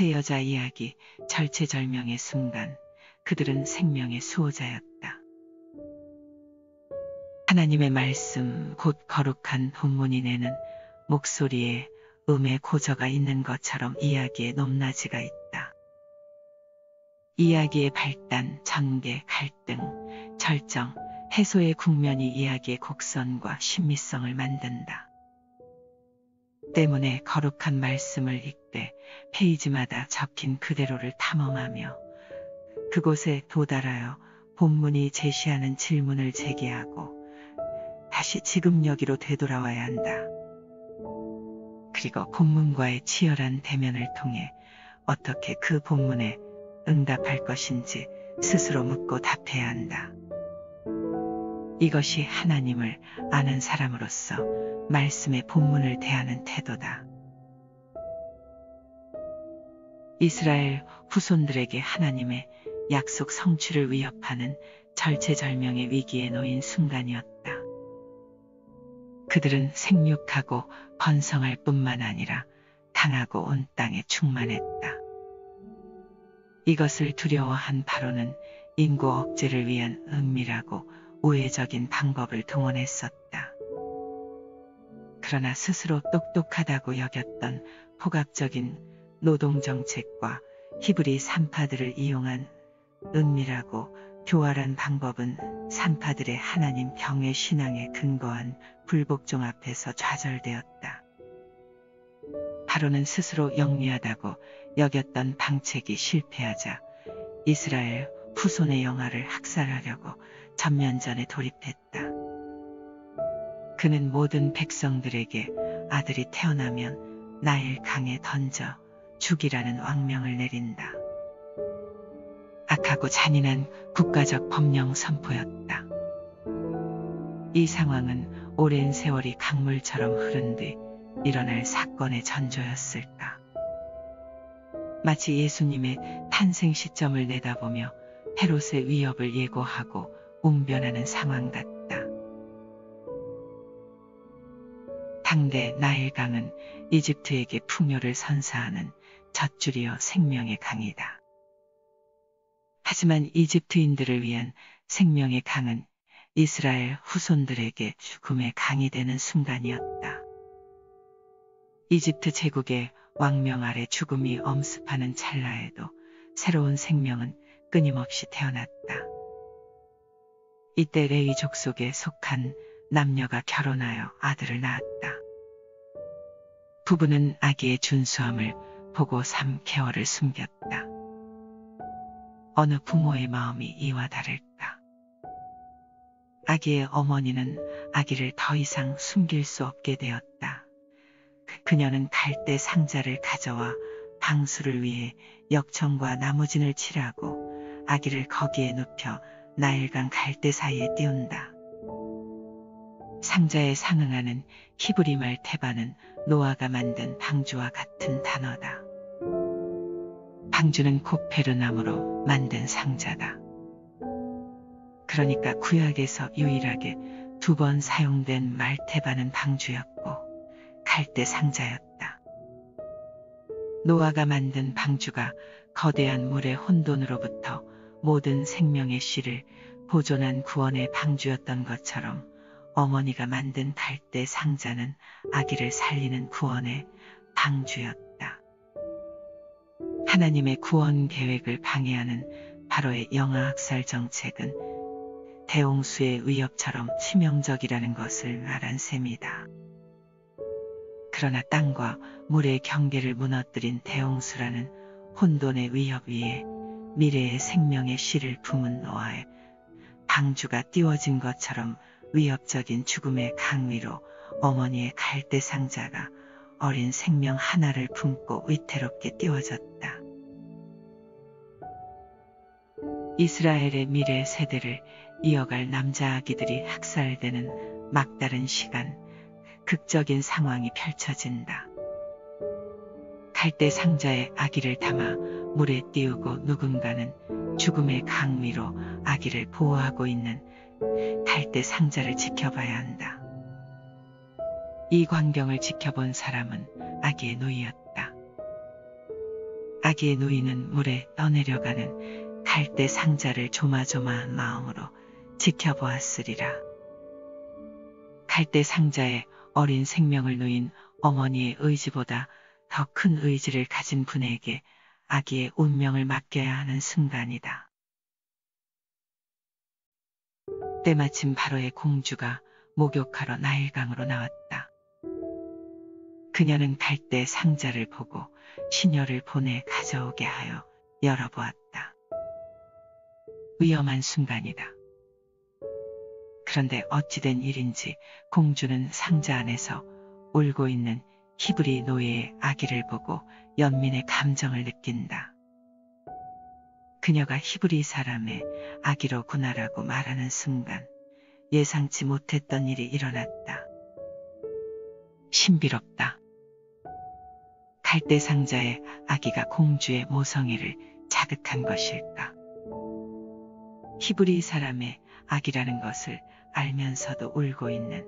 세 여자 이야기 절체절명의 순간 그들은 생명의 수호자였다. 하나님의 말씀 곧 거룩한 본문이 내는 목소리에 음의 고저가 있는 것처럼 이야기의 높낮이가 있다. 이야기의 발단, 전개, 갈등, 절정, 해소의 국면이 이야기의 곡선과 신미성을 만든다. 때문에 거룩한 말씀을 읽되 페이지마다 적힌 그대로를 탐험하며 그곳에 도달하여 본문이 제시하는 질문을 제기하고 다시 지금 여기로 되돌아와야 한다. 그리고 본문과의 치열한 대면을 통해 어떻게 그 본문에 응답할 것인지 스스로 묻고 답해야 한다. 이것이 하나님을 아는 사람으로서 말씀의 본문을 대하는 태도다. 이스라엘 후손들에게 하나님의 약속 성취를 위협하는 절체절명의 위기에 놓인 순간이었다. 그들은 생육하고 번성할 뿐만 아니라 강하고 온 땅에 충만했다. 이것을 두려워한 바로는 인구 억제를 위한 은밀하고 우회적인 방법을 동원했었다. 그러나 스스로 똑똑하다고 여겼던 포갑적인 노동정책과 히브리 산파들을 이용한 은밀하고 교활한 방법은 산파들의 하나님 병의 신앙에 근거한 불복종 앞에서 좌절되었다. 바로는 스스로 영리하다고 여겼던 방책이 실패하자 이스라엘 후손의 영화를 학살하려고 전면전에 돌입했다. 그는 모든 백성들에게 아들이 태어나면 나일 강에 던져 죽이라는 왕명을 내린다. 악하고 잔인한 국가적 법령 선포였다. 이 상황은 오랜 세월이 강물처럼 흐른 뒤 일어날 사건의 전조였을까. 마치 예수님의 탄생 시점을 내다보며 헤롯의 위협을 예고하고 웅변하는 상황 같다. 당대 나일강은 이집트에게 풍요를 선사하는 젖줄이어 생명의 강이다. 하지만 이집트인들을 위한 생명의 강은 이스라엘 후손들에게 죽음의 강이 되는 순간이었다. 이집트 제국의 왕명 아래 죽음이 엄습하는 찰나에도 새로운 생명은 끊임없이 태어났다. 이때 레위 족속에 속한 남녀가 결혼하여 아들을 낳았다. 부부는 아기의 준수함을 보고 3개월을 숨겼다. 어느 부모의 마음이 이와 다를까. 아기의 어머니는 아기를 더 이상 숨길 수 없게 되었다. 그녀는 갈대 상자를 가져와 방수를 위해 역청과 나무진을 칠하고 아기를 거기에 눕혀 나일강 갈대 사이에 띄운다. 상자에 상응하는 히브리 말 테바는 노아가 만든 방주와 같은 단어다. 방주는 코페르 나무로 만든 상자다. 그러니까 구약에서 유일하게 2번 사용된 말테바는 방주였고 갈대 상자였다. 노아가 만든 방주가 거대한 물의 혼돈으로부터 모든 생명의 씨를 보존한 구원의 방주였던 것처럼 어머니가 만든 갈대 상자는 아기를 살리는 구원의 방주였다. 하나님의 구원 계획을 방해하는 바로의 영아학살 정책은 대홍수의 위협처럼 치명적이라는 것을 말한 셈이다. 그러나 땅과 물의 경계를 무너뜨린 대홍수라는 혼돈의 위협 위에 미래의 생명의 씨를 품은 노아의 방주가 띄워진 것처럼 위협적인 죽음의 강 위로 어머니의 갈대 상자가 어린 생명 하나를 품고 위태롭게 띄워졌다. 이스라엘의 미래 세대를 이어갈 남자 아기들이 학살되는 막다른 시간, 극적인 상황이 펼쳐진다. 갈대 상자에 아기를 담아 물에 띄우고 누군가는 죽음의 강 위로 아기를 보호하고 있는 갈대 상자를 지켜봐야 한다. 이 광경을 지켜본 사람은 아기의 노이였다. 아기의 누이는 물에 떠내려가는 갈대 상자를 조마조마한 마음으로 지켜보았으리라. 갈대 상자에 어린 생명을 누인 어머니의 의지보다 더 큰 의지를 가진 분에게 아기의 운명을 맡겨야 하는 순간이다. 때마침 바로의 공주가 목욕하러 나일강으로 나왔다. 그녀는 갈대 상자를 보고 시녀를 보내 가져오게 하여 열어보았다. 위험한 순간이다. 그런데 어찌된 일인지 공주는 상자 안에서 울고 있는 히브리 노예의 아기를 보고 연민의 감정을 느낀다. 그녀가 히브리 사람의 아기로구나라고 말하는 순간 예상치 못했던 일이 일어났다. 신비롭다. 갈대 상자의 아기가 공주의 모성애를 자극한 것일까? 히브리 사람의 아기라는 것을 알면서도 울고 있는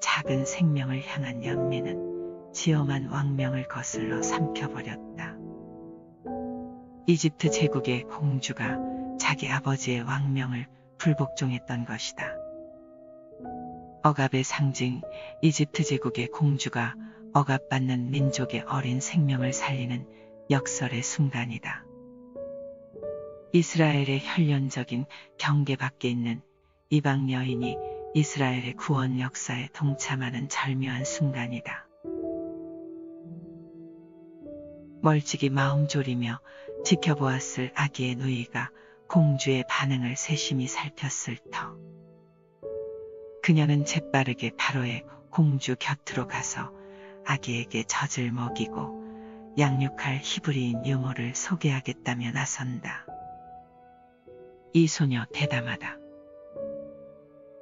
작은 생명을 향한 연민은 지엄한 왕명을 거슬러 삼켜버렸다. 이집트 제국의 공주가 자기 아버지의 왕명을 불복종했던 것이다. 억압의 상징 이집트 제국의 공주가 억압받는 민족의 어린 생명을 살리는 역설의 순간이다. 이스라엘의 혈연적인 경계 밖에 있는 이방 여인이 이스라엘의 구원 역사에 동참하는 절묘한 순간이다. 멀찍이 마음 졸이며 지켜보았을 아기의 누이가 공주의 반응을 세심히 살폈을 터 그녀는 재빠르게 바로의 공주 곁으로 가서 아기에게 젖을 먹이고 양육할 히브리인 유모를 소개하겠다며 나선다. 이 소녀 대담하다.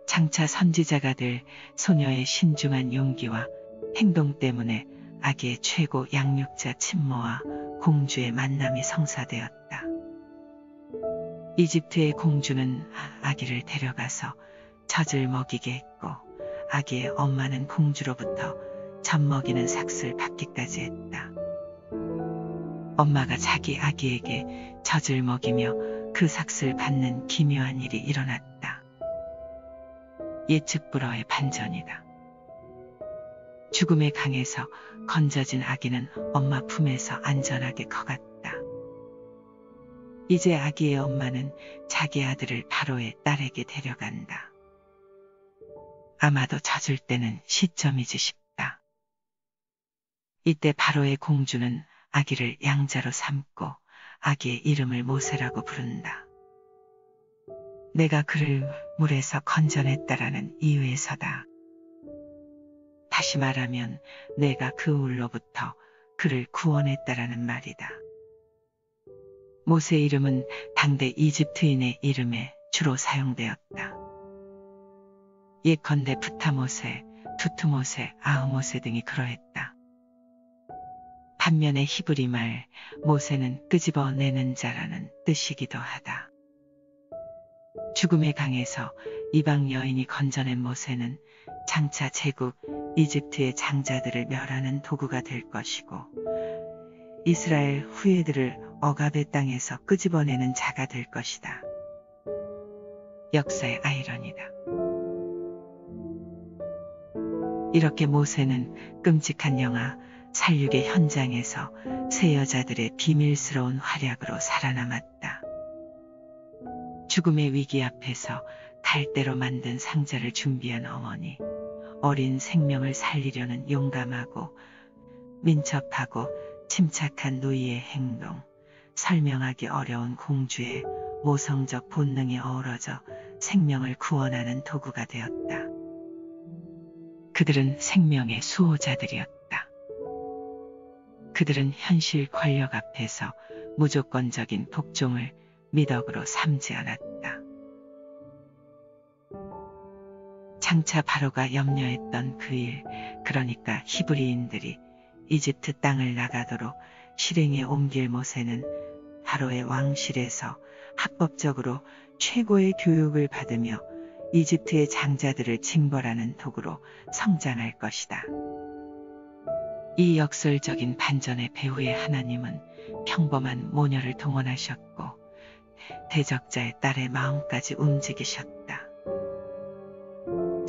장차 선지자가 될 소녀의 신중한 용기와 행동 때문에 아기의 최고 양육자 친모와 공주의 만남이 성사되었다. 이집트의 공주는 아기를 데려가서 젖을 먹이게 했고 아기의 엄마는 공주로부터 젖 먹이는 삭슬 받기까지 했다. 엄마가 자기 아기에게 젖을 먹이며 그 삭슬 받는 기묘한 일이 일어났다. 예측 불허의 반전이다. 죽음의 강에서 건져진 아기는 엄마 품에서 안전하게 커갔다. 이제 아기의 엄마는 자기 아들을 바로의 딸에게 데려간다. 아마도 젖을 때는 시점이지 싶다. 이때 바로의 공주는 아기를 양자로 삼고 아기의 이름을 모세라고 부른다. 내가 그를 물에서 건져냈다라는 이유에서다. 다시 말하면 내가 그 물로부터 그를 구원했다라는 말이다. 모세 이름은 당대 이집트인의 이름에 주로 사용되었다. 예컨대 부타모세, 두투모세, 아흐모세 등이 그러했다. 반면에 히브리 말 모세는 끄집어내는 자라는 뜻이기도 하다. 죽음의 강에서 이방 여인이 건져낸 모세는 장차 제국 이집트의 장자들을 멸하는 도구가 될 것이고 이스라엘 후예들을 억압의 땅에서 끄집어내는 자가 될 것이다. 역사의 아이러니다. 이렇게 모세는 끔찍한 영화 살육의 현장에서 세 여자들의 비밀스러운 활약으로 살아남았다. 죽음의 위기 앞에서 갈대로 만든 상자를 준비한 어머니, 어린 생명을 살리려는 용감하고 민첩하고 침착한 누이의 행동, 설명하기 어려운 공주의 모성적 본능이 어우러져 생명을 구원하는 도구가 되었다. 그들은 생명의 수호자들이었다. 그들은 현실 권력 앞에서 무조건적인 복종을 미덕으로 삼지 않았다. 장차 바로가 염려했던 그 일, 그러니까 히브리인들이 이집트 땅을 나가도록 실행에 옮길 모세는 바로의 왕실에서 합법적으로 최고의 교육을 받으며 이집트의 장자들을 징벌하는 도구로 성장할 것이다. 이 역설적인 반전의 배후에 하나님은 평범한 모녀를 동원하셨고 대적자의 딸의 마음까지 움직이셨다.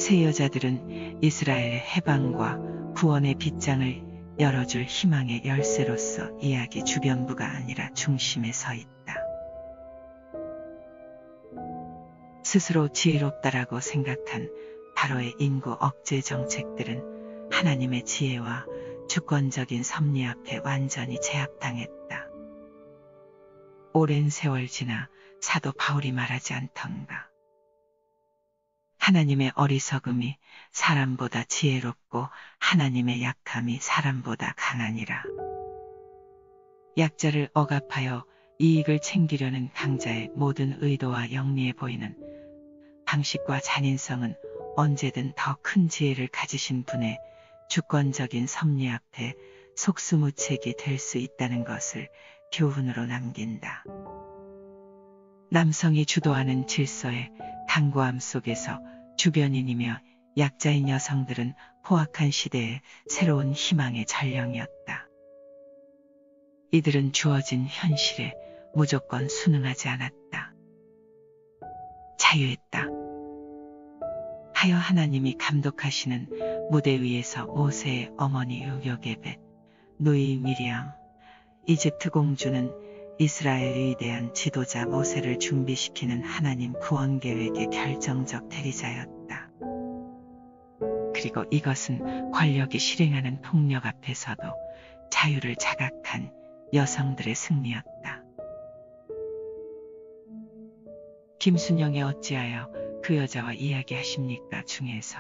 세 여자들은 이스라엘의 해방과 구원의 빗장을 열어줄 희망의 열쇠로서 이야기 주변부가 아니라 중심에 서 있다. 스스로 지혜롭다라고 생각한 바로의 인구 억제 정책들은 하나님의 지혜와 주권적인 섭리 앞에 완전히 제압당했다. 오랜 세월 지나 사도 바울이 말하지 않던가. 하나님의 어리석음이 사람보다 지혜롭고 하나님의 약함이 사람보다 강하니라. 약자를 억압하여 이익을 챙기려는 강자의 모든 의도와 영리해 보이는 방식과 잔인성은 언제든 더 큰 지혜를 가지신 분의 주권적인 섭리 앞에 속수무책이 될 수 있다는 것을 교훈으로 남긴다. 남성이 주도하는 질서의 강고함 속에서 주변인이며 약자인 여성들은 포악한 시대의 새로운 희망의 전령이었다. 이들은 주어진 현실에 무조건 순응하지 않았다. 자유했다. 하여 하나님이 감독하시는 무대 위에서 모세의 어머니 요게벳, 누이 미리암, 이집트 공주는 이스라엘의 위대한 지도자 모세를 준비시키는 하나님 구원 계획의 결정적 대리자였다. 그리고 이것은 권력이 실행하는 폭력 앞에서도 자유를 자각한 여성들의 승리였다. 김순영의 어찌하여 그 여자와 이야기하십니까 중에서